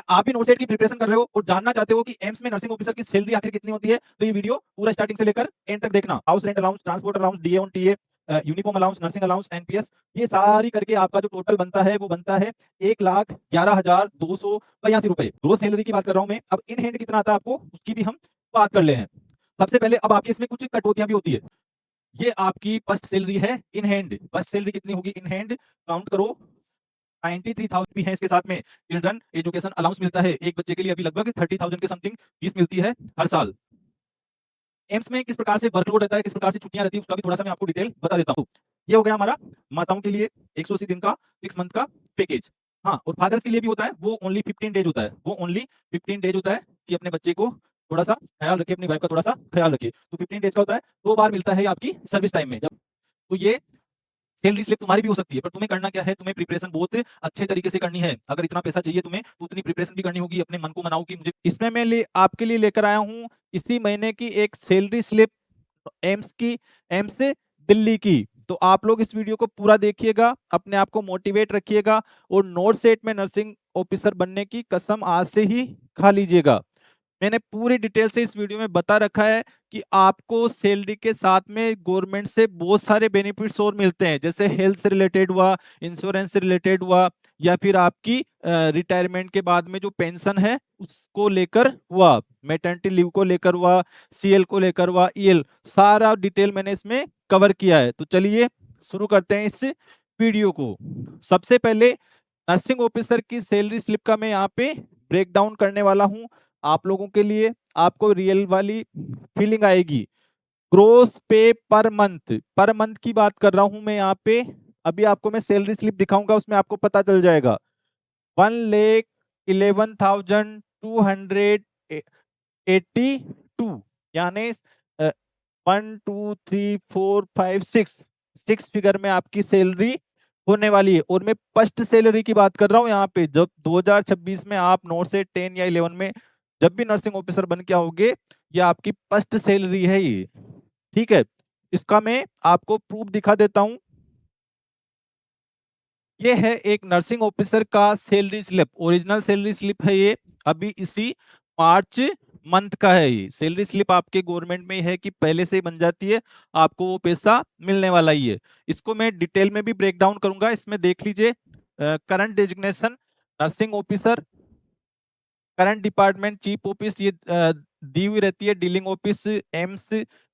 आप भी नोटसेट की प्रिपरेशन कर रहे हो और जानना चाहते हो कि एम्स में नर्सिंग ऑफिसर की सैलरी आखिर कितनी होती है, तो ये वीडियो पूरा स्टार्टिंग से लेकर एंड तक देखना। House rent allowance, transport allowance, DA on TA, uniform allowance, nursing allowance, NPS, ये सारी करके आपका जो टोटल बनता है वो बनता है 1,11,282 रुपए। ग्रोस सैलरी की बात कर रहा हूं मैं। अब इन हैंड कितना आता है आपको, उसकी भी हम बात कर ले हैं। सबसे पहले अब आपकी इसमें कुछ कटौतियां भी होती है। ये आपकी फर्स्ट सैलरी है इन हैंड। फर्स्ट सैलरी कितनी होगी इन हैंड, काउंट करो। 93,000 भी है इसके साथ में। चिल्ड्रन एजुकेशन अलाउंस मिलता है एक बच्चे के लिए, अभी लगभग 30,000 के समथिंग फीस मिलती है हर साल। एम्स में किस प्रकार से वर्कलोड रहता है, किस प्रकार से छुट्टियां रहती है, उसका भी थोड़ा सा मैं आपको डिटेल बता देता हूँ। ये हो गया हमारा माताओं के लिए 180 दिन का 6 मंथ का पैकेज। हाँ, और फादर्स के लिए भी होता है, वो ओनली 15 डेज होता है। वो ओनली 15 डेज होता है कि अपने बच्चे को थोड़ा सा ख्याल रखे, अपनी वाइफ का थोड़ा सा ख्याल रखे। तो 15 डेज का होता है, 2 बार मिलता है आपकी सर्विस टाइम में। जब तो ये सैलरी स्लिप तुम्हारी भी हो सकती है, पर तुम्हें करना क्या है, तुम्हें प्रिपरेशन बहुत अच्छे तरीके से करनी है। अगर इतना पैसा चाहिए तुम्हें, तो उतनी प्रिपरेशन भी करनी होगी। अपने मन को मनाओ कि मुझे। इसमें मैं आपके लिए लेकर आया हूँ इसी महीने की एक सैलरी स्लिप एम्स की, एम्स से दिल्ली की। तो आप लोग इस वीडियो को पूरा देखिएगा, अपने आप को मोटिवेट रखिएगा और नोट सेट में नर्सिंग ऑफिसर बनने की कसम आज से ही खा लीजिएगा। मैंने पूरी डिटेल से इस वीडियो में बता रखा है कि आपको सैलरी के साथ में गवर्नमेंट से बहुत सारे बेनिफिट्स और मिलते हैं, जैसे हेल्थ से रिलेटेड हुआ, इंश्योरेंस से रिलेटेड हुआ, या फिर आपकी रिटायरमेंट के बाद में जो पेंशन है उसको लेकर हुआ, मैटरनिटी लीव को लेकर हुआ, सीएल को लेकर हुआ, ईएल, सारा डिटेल मैंने इसमें कवर किया है। तो चलिए शुरू करते हैं इस वीडियो को। सबसे पहले नर्सिंग ऑफिसर की सैलरी स्लिप का मैं यहाँ पे ब्रेक डाउन करने वाला हूँ आप लोगों के लिए। आपको रियल वाली फीलिंग आएगी। ग्रोस पे पर मंथ की बात कर रहा हूं मैं यहाँ पे। अभी आपको मैं सैलरी स्लिप दिखाऊंगा, उसमें आपको पता चल जाएगा। 1,11,282 यानी 1 2 3 4 5 6 6 फिगर में आपकी सैलरी होने वाली है। और मैं फर्स्ट सैलरी की बात कर रहा हूँ यहाँ पे। जब 2026 में आप नोट से 10 या 11 में जब भी नर्सिंग ऑफिसर बन के आओगे, ये आपकी फर्स्ट सैलरी है ये, ठीक है। इसका मैं आपको प्रूफ दिखा देता हूँ। ये है एक नर्सिंग ऑफिसर का salary slip, original salary slip है ये। अभी इसी मार्च मंथ का है ये सैलरी स्लिप। आपके गवर्नमेंट में है कि पहले से ही बन जाती है, आपको वो पैसा मिलने वाला ही है। इसको मैं डिटेल में भी ब्रेक डाउन करूंगा। इसमें देख लीजिए, current designation nursing officer, current department chief office ये दी हुई रहती है, डीलिंग ऑफिस एम्स,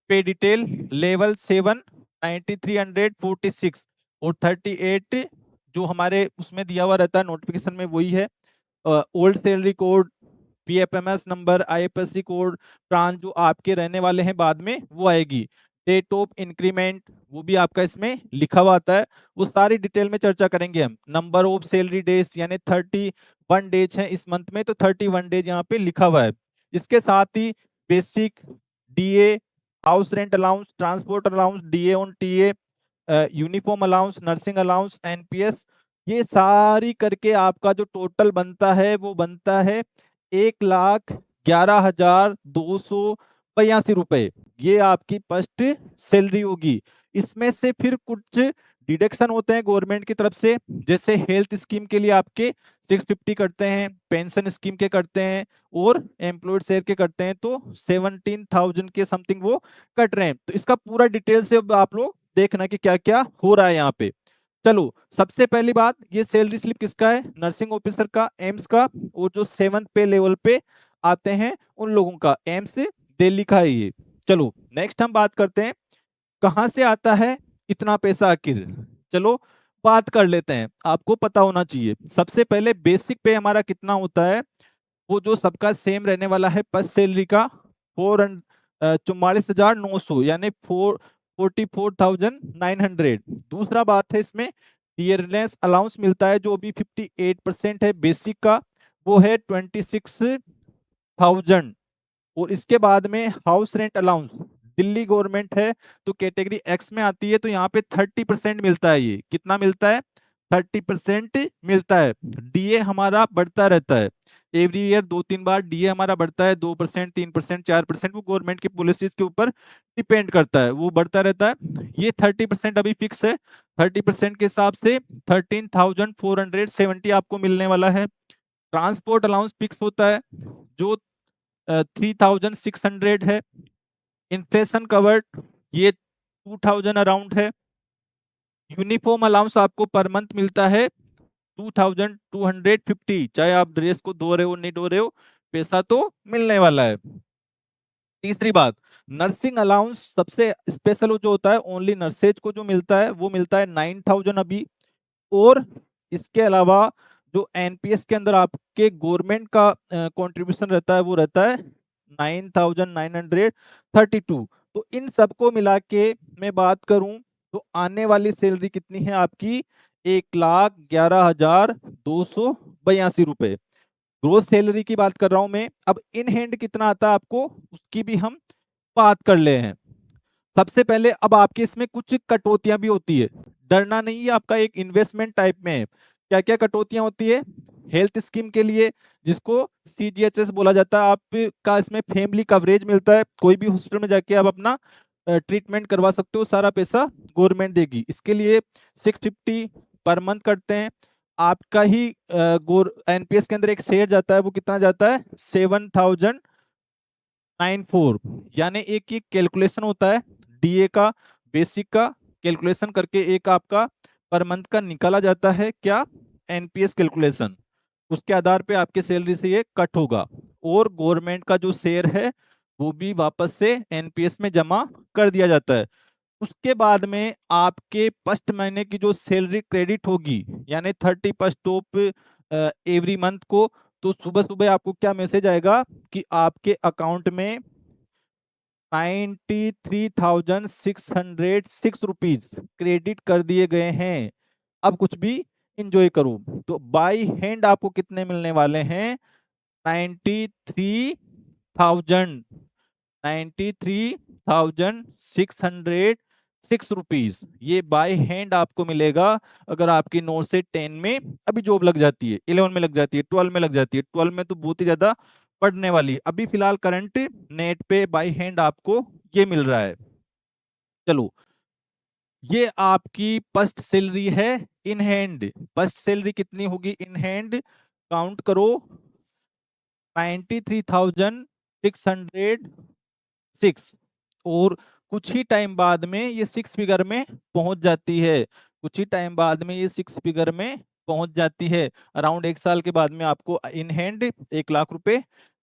पे डिटेल लेवल 7 9346 और 38 जो हमारे उसमें दिया हुआ रहता है नोटिफिकेशन में वही है। Old salary code, PFMS number, IFSC code, प्रांत जो आपके रहने वाले हैं बाद में वो आएगी। डेट ऑफ इंक्रीमेंट वो भी आपका इसमें लिखा हुआ आता है। वो सारी डिटेल में चर्चा करेंगे हम। नंबर ऑफ सैलरी डेज यानी 31 डेज है इस मंथ में, तो 31 डेज यहाँ पे लिखा हुआ है। इसके साथ ही basic, DA, house rent allowance, transport allowance, DA on TA, uniform allowance, nursing allowance, NPS, ये सारी करके आपका जो टोटल बनता है वो बनता है 1,11,282 रुपए। ये आपकी फर्स्ट सैलरी होगी। इसमें से फिर कुछ डिडक्शन होते हैं गवर्नमेंट की तरफ से, जैसे हेल्थ स्कीम के लिए आपके 650 करते हैं, पेंशन स्कीम के करते हैं और एम्प्लॉयड शेयर के करते हैं, तो 17,000 के समथिंग वो कट रहे हैं। तो इसका पूरा डिटेल से अब आप लोग देखना कि क्या क्या हो रहा है यहाँ पे। चलो, सबसे पहली बात, ये सैलरी स्लिप किसका है, नर्सिंग ऑफिसर का, एम्स का, और जो 7th पे लेवल पे आते हैं उन लोगों का, एम्स दिल्ली का है ये। चलो नेक्स्ट हम बात करते हैं कहां से आता है इतना पैसा आखिर। चलो बात कर लेते हैं, आपको पता होना चाहिए। सबसे पहले बेसिक पे हमारा कितना होता है, वो जो सबका सेम रहने वाला है फर्स्ट सैलरी का, 44,900 यानी 44,900। दूसरा बात है इसमें डियरनेस अलाउंस मिलता है, जो अभी 58% है बेसिक का, वो है 26,000। और इसके बाद में house rent allowance, Delhi government है तो कैटेगरी एक्स में आती है, तो यहाँ पे 30% मिलता है। ये कितना मिलता है, 30% मिलता है। डीए हमारा बढ़ता रहता है एवरी ईयर, 2-3 बार डीए हमारा बढ़ता है, 2%, 3%, 4%, वो गवर्नमेंट की पॉलिसीज के ऊपर डिपेंड करता है, वो बढ़ता रहता है। ये 30% अभी फिक्स है। 30% के हिसाब से 13,470 आपको मिलने वाला है। ट्रांसपोर्ट अलाउंस फिक्स होता है जो 3600 है। इन्फ्लेशन कवर्ड ये 2000 अराउंड है। यूनिफॉर्म अलाउंस आपको पर मंथ मिलता है 2250, चाहे आप ड्रेस को धो रहे हो नहीं धो रहे हो, पैसा तो मिलने वाला है। तीसरी बात, नर्सिंग अलाउंस सबसे स्पेशल जो होता है, ओनली नर्सेज को जो मिलता है वो मिलता है 9000 अभी। और इसके अलावा जो एनपीएस के अंदर आपके गवर्नमेंट का कंट्रीब्यूशन रहता है वो रहता है 9932। तो इन सबको मिला के मैं बात करूं तो आने वाली सैलरी कितनी है आपकी, 1,11,282 रुपए। ग्रोस सैलरी की बात कर रहा हूं मैं। अब इन हैंड कितना आता है आपको, उसकी भी हम बात कर ले हैं। सबसे पहले अब आपके इसमें कुछ कटौतियां भी होती है, डरना नहीं है, आपका एक इन्वेस्टमेंट टाइप में है। क्या क्या कटौतियां होती है, हेल्थ स्कीम के लिए जिसको सीजीएचएस बोला जाता है, आपका इसमें फैमिली कवरेज मिलता है, कोई भी हॉस्पिटल में जाके आप अपना ट्रीटमेंट करवा सकते हो, सारा पैसा गवर्नमेंट देगी। इसके लिए 650 पर मंथ करते हैं। आपका ही एनपीएस के अंदर एक शेयर जाता है, वो कितना जाता है 7094, यानी एक कैलकुलेशन होता है डीए का, बेसिक का कैलकुलेशन करके एक आपका पर मंथ का निकाला जाता है क्या, एनपीएस कैलकुलेशन। उसके आधार पे आपके सैलरी से ये कट होगा और गवर्नमेंट का जो शेयर है वो भी वापस से एनपीएस में जमा कर दिया जाता है। उसके बाद में आपके फर्स्ट महीने की जो सैलरी क्रेडिट होगी, यानी 31st ऑफ एवरी मंथ को, तो सुबह सुबह आपको क्या मैसेज आएगा कि आपके अकाउंट में 93,606 रुपीज क्रेडिट कर दिए गए हैं, अब कुछ भी इंजॉय करो। तो बाय हैंड आपको कितने मिलने वाले हैं, 93,000 93,606 रुपीज, ये बाय हैंड आपको मिलेगा। अगर आपकी 9 से 10 में अभी जॉब लग जाती है, 11 में लग जाती है, 12 में लग जाती है, 12 में तो बहुत ही ज्यादा पढ़ने वाली, अभी फिलहाल करंट नेट पे बाय हैंड आपको ये मिल रहा है। चलो, ये आपकी फर्स्ट सैलरी है इन हैंड। फर्स्ट सैलरी कितनी होगी इन हैंड, काउंट करो, 93,606। और कुछ ही टाइम बाद में ये 6 फिगर में पहुंच जाती है, कुछ ही टाइम बाद में ये 6 फिगर में पहुंच जाती है। अराउंड 1 साल के बाद में आपको इन हैंड 1 लाख रुपए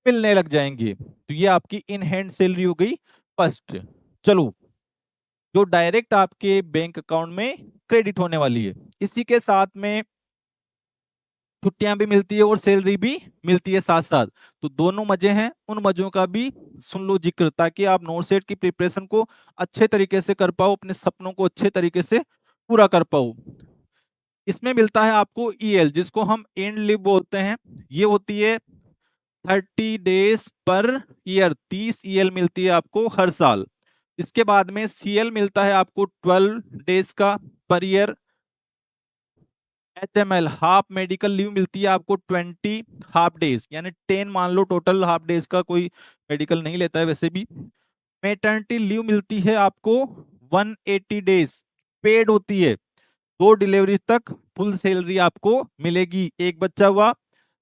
मिलने लग जाएंगे। तो ये आपकी इन हैंड सैलरी हो गई फर्स्ट। चलो, जो डायरेक्ट आपके बैंक अकाउंट में क्रेडिट होने वाली है, इसी के साथ में छुट्टियां भी मिलती है और सैलरी भी मिलती है साथ साथ। तो दोनों मजे हैं, उन मजों का भी सुन लो जिक्र, ताकि आप नोट सेट की प्रिपरेशन को अच्छे तरीके से कर पाओ, अपने सपनों को अच्छे तरीके से पूरा कर पाओ। इसमें मिलता है आपको ईएल, जिसको हम एंड लीव बोलते हैं। ये होती है 30 डेज पर ईयर, 30 ईएल मिलती है आपको हर साल। इसके बाद में सीएल मिलता है आपको 12 डेज का per year. HML half medical leave मिलती है आपको 20 हाफ डेज, यानी 10 मान लो टोटल हाफ डेज का, कोई मेडिकल नहीं लेता है वैसे भी। मेटर्निटी लीव मिलती है आपको 180 डेज, पेड होती है, 2 डिलीवरी तक फुल सैलरी आपको मिलेगी। एक बच्चा हुआ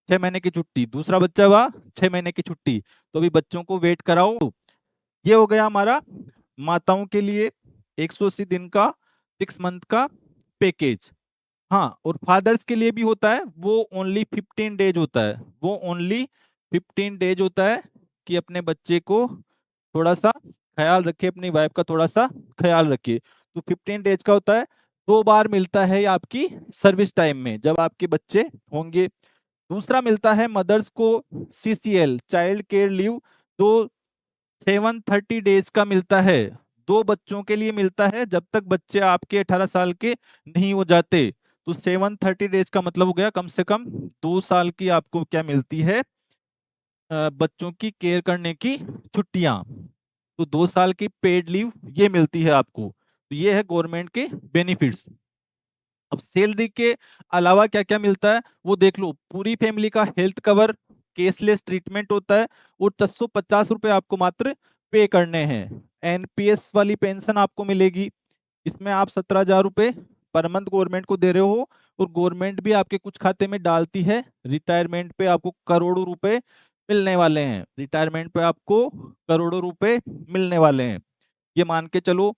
6 महीने की छुट्टी, दूसरा बच्चा हुआ 6 महीने की छुट्टी, तो अभी बच्चों को वेट कराओ। ये हो गया हमारा माताओं के लिए 180 दिन का 6 मंथ का पैकेज। हाँ, और फादर्स के लिए भी होता है, वो ओनली 15 डेज होता है, वो ओनली 15 डेज होता है कि अपने बच्चे को थोड़ा सा ख्याल रखे, अपनी वाइफ का थोड़ा सा ख्याल रखे। तो 15 डेज का होता है, 2 बार मिलता है आपकी सर्विस टाइम में जब आपके बच्चे होंगे। दूसरा मिलता है मदर्स को सीसीएल, चाइल्ड केयर लीव, तो 730 डेज का मिलता है, 2 बच्चों के लिए मिलता है जब तक बच्चे आपके 18 साल के नहीं हो जाते। तो 730 डेज का मतलब हो गया कम से कम 2 साल की आपको क्या मिलती है, बच्चों की केयर करने की छुट्टियां। तो 2 साल की पेड लीव ये मिलती है आपको। तो ये है गवर्नमेंट के बेनिफिट्स। अब सैलरी के अलावा क्या क्या मिलता है वो देख लो। पूरी फैमिली का हेल्थ कवर, केसलेस ट्रीटमेंट होता है, और 650 रुपए आपको मात्र पे करने हैं। एनपीएस वाली पेंशन आपको मिलेगी, इसमें आप 17,000 रुपए पर मंथ गवर्नमेंट को दे रहे हो, और गवर्नमेंट भी आपके कुछ खाते में डालती है। रिटायरमेंट पे आपको करोड़ों रुपए मिलने वाले हैं, रिटायरमेंट पे आपको करोड़ों रुपए मिलने वाले हैं। ये मान के चलो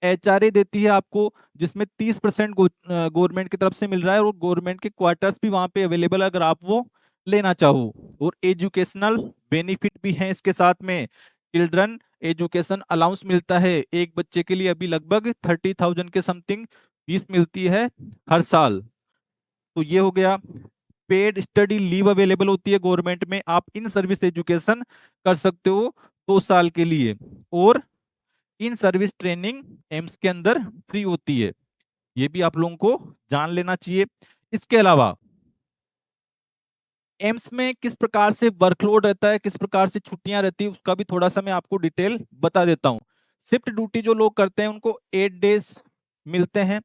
एचआरए देती है आपको, जिसमें 30% गवर्नमेंट की तरफ से मिल रहा है, और गवर्नमेंट के क्वार्टर्स भी वहां पे अवेलेबल है अगर आप वो लेना चाहो। और एजुकेशनल बेनिफिट भी है इसके साथ में। चिल्ड्रन एजुकेशन अलाउंस मिलता है, एक बच्चे के लिए अभी लगभग 30,000 के समथिंग फीस मिलती है हर साल। तो ये हो गया। पेड स्टडी लीव अवेलेबल होती है गवर्नमेंट में, आप इन सर्विस एजुकेशन कर सकते हो 2 साल के लिए। और इन सर्विस ट्रेनिंग एम्स के अंदर फ्री होती है, ये भी आप लोगों को जान लेना चाहिए। इसके अलावा एम्स में किस प्रकार से वर्कलोड रहता है, किस प्रकार से छुट्टियां रहती है, उसका भी थोड़ा सा मैं आपको डिटेल बता देता हूं। शिफ्ट ड्यूटी जो लोग करते हैं उनको 8 डेज मिलते हैं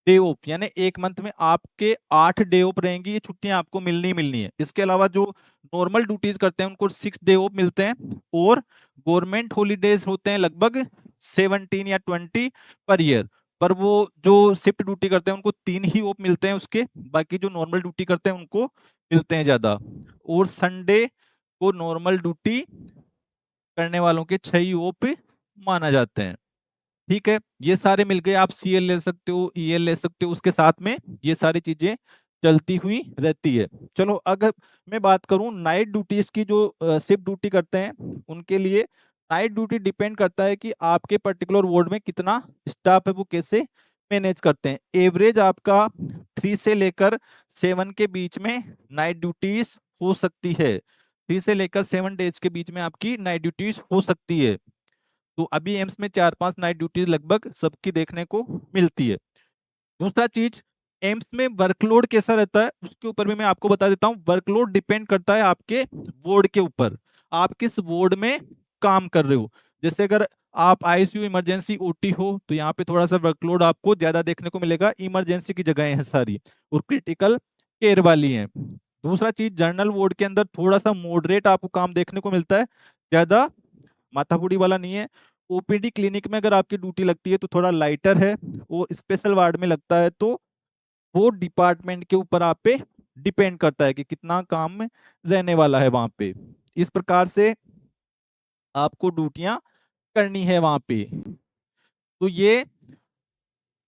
डे ऑफ, यानी एक मंथ में आपके 8 डे ऑफ रहेंगी, ये छुट्टियां आपको मिलनी ही मिलनी है। इसके अलावा जो नॉर्मल ड्यूटीज करते हैं उनको 6 डे ऑफ मिलते हैं। और गवर्नमेंट हॉलीडेज होते हैं लगभग 17 या 20 पर ईयर। पर वो जो शिफ्ट ड्यूटी करते हैं उनको 3 ही ऑफ मिलते हैं उसके, बाकी जो नॉर्मल ड्यूटी करते हैं उनको मिलते हैं ज्यादा। और संडे को नॉर्मल ड्यूटी करने वालों के 6 ही ऑफ माना जाते हैं। ठीक है, ये सारे मिल गए। आप सीएल ले सकते हो, ईएल ले सकते हो, उसके साथ में ये सारी चीजें चलती हुई रहती है। चलो अगर मैं बात करूं नाइट ड्यूटीज की, जो शिफ्ट ड्यूटी करते हैं उनके लिए नाइट ड्यूटी डिपेंड करता है कि आपके पर्टिकुलर वार्ड में कितना स्टाफ है, वो कैसे मैनेज करते हैं। एवरेज आपका 3 से लेकर 7 के बीच में नाइट ड्यूटीज हो सकती है, 3 से लेकर 7 डेज के बीच में आपकी नाइट ड्यूटीज हो सकती है। तो अभी एम्स में 4-5 नाइट ड्यूटीज लगभग सबकी देखने को मिलती है। दूसरा चीज, एम्स में वर्कलोड कैसा रहता है उसके ऊपर भी मैं आपको बता देता हूँ। वर्कलोड डिपेंड करता है आपके वार्ड के ऊपर, आप किस वार्ड में काम कर रहे हो। जैसे अगर आप आईसीयू इमरजेंसी ओटी हो तो यहाँ पे थोड़ा सा वर्कलोड आपको ज्यादा देखने को मिलेगा, इमरजेंसी की जगह है सारी, और क्रिटिकल केयर वाली हैं। दूसरा चीज, जनरल वार्ड के अंदर थोड़ा सा मॉडरेट आपको काम देखने को मिलता है, ज्यादा माथापुड़ी वाला नहीं है। ओपीडी क्लिनिक में अगर आपकी ड्यूटी लगती है तो थोड़ा लाइटर है, और स्पेशल वार्ड में लगता है तो वो डिपार्टमेंट के ऊपर आप पे डिपेंड करता है कि कितना काम रहने वाला है वहां पे। इस प्रकार से आपको ड्यूटियां करनी है वहां पे। तो ये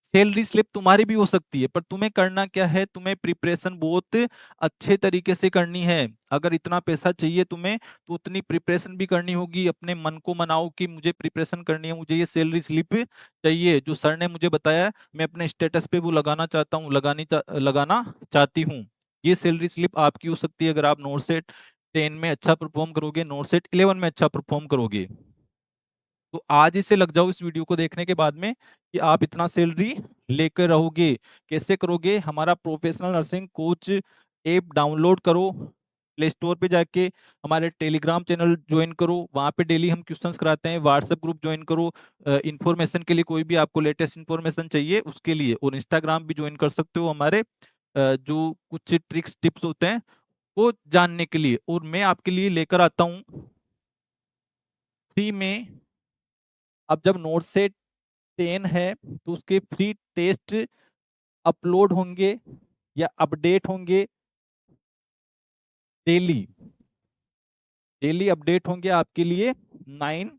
सैलरी स्लिप तुम्हारी भी हो सकती है, पर तुम्हें करना क्या है, तुम्हें प्रिपरेशन बहुत अच्छे तरीके से करनी है। अगर इतना पैसा चाहिए तुम्हें तो उतनी प्रिपरेशन भी करनी होगी। अपने मन को मनाओ कि मुझे प्रिपरेशन करनी है, मुझे ये सैलरी स्लिप चाहिए जो सर ने मुझे बताया, मैं अपने स्टेटस पे वो लगाना चाहता हूँ, लगाना चाहती हूँ। ये सैलरी स्लिप आपकी हो सकती है अगर आप नोट सेट 10 में अच्छा परफॉर्म करोगे, नोट सेट 11 में अच्छा परफॉर्म करोगे। तो आज इसे लग जाओ इस वीडियो को देखने के बाद में कि आप इतना सैलरी लेकर रहोगे। कैसे करोगे, हमारा professional nursing coach app download करो, प्ले स्टोर पे जाके हमारे टेलीग्राम चैनल ज्वाइन करो, वहाँ पे डेली हम क्वेश्चंस कराते हैं। व्हाट्सएप ग्रुप ज्वाइन करो इंफॉर्मेशन के लिए, कोई भी आपको लेटेस्ट इंफॉर्मेशन चाहिए उसके लिए। और इंस्टाग्राम भी ज्वाइन कर सकते हो हमारे जो कुछ ट्रिक्स टिप्स होते हैं वो जानने के लिए। और मैं आपके लिए लेकर आता हूँ फ्री में, अब जब नोट से 10 है तो उसके फ्री टेस्ट अपलोड होंगे या अपडेट होंगे डेली। डेली अपडेट होंगे आपके लिए 9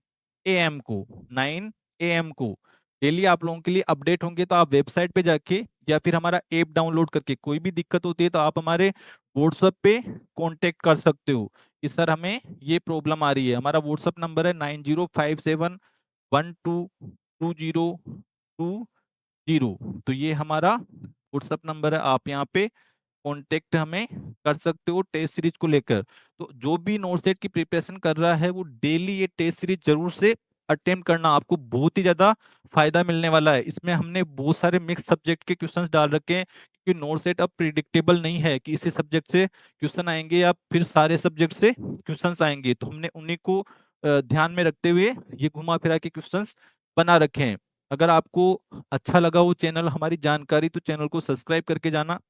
AM को, 9 AM को डेली आप लोगों के लिए अपडेट होंगे। तो आप वेबसाइट पे जाके या फिर हमारा ऐप डाउनलोड करके, कोई भी दिक्कत होती है तो आप हमारे व्हाट्सएप पे कांटेक्ट कर सकते हो कि सर हमें ये प्रॉब्लम आ रही है। हमारा व्हाट्सएप नंबर है 9057122020। तो ये हमारा व्हाट्सएप नंबर है, आप यहाँ पे कांटेक्ट हमें कर सकते हो टेस्ट सीरीज को लेकर। तो जो भी नोट सेट की प्रिपरेशन कर रहा है वो डेली ये टेस्ट सीरीज जरूर से अटेम्प्ट करना, आपको बहुत ही ज्यादा फायदा मिलने वाला है। इसमें हमने बहुत सारे मिक्स सब्जेक्ट के क्वेश्चंस डाल रखे हैं, क्योंकि नोट सेट अब प्रिडिक्टेबल नहीं है कि इसी सब्जेक्ट से क्वेश्चन आएंगे या फिर सारे सब्जेक्ट से क्वेश्चंस आएंगे। तो हमने उन्हीं को ध्यान में रखते हुए ये घुमा फिरा के क्वेश्चंस बना रखे हैं। अगर आपको अच्छा लगा वो चैनल, हमारी जानकारी, तो चैनल को सब्सक्राइब करके जाना।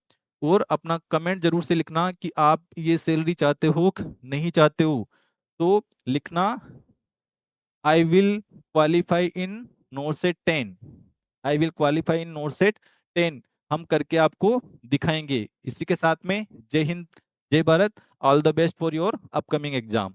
और अपना कमेंट जरूर से लिखना कि आप ये सैलरी चाहते हो कि नहीं चाहते हो। तो लिखना I will qualify in not set 10, I will qualify in not set 10। हम करके आपको दिखाएंगे। इसी के साथ में जय हिंद, जय Bharat, all the best for your upcoming exam.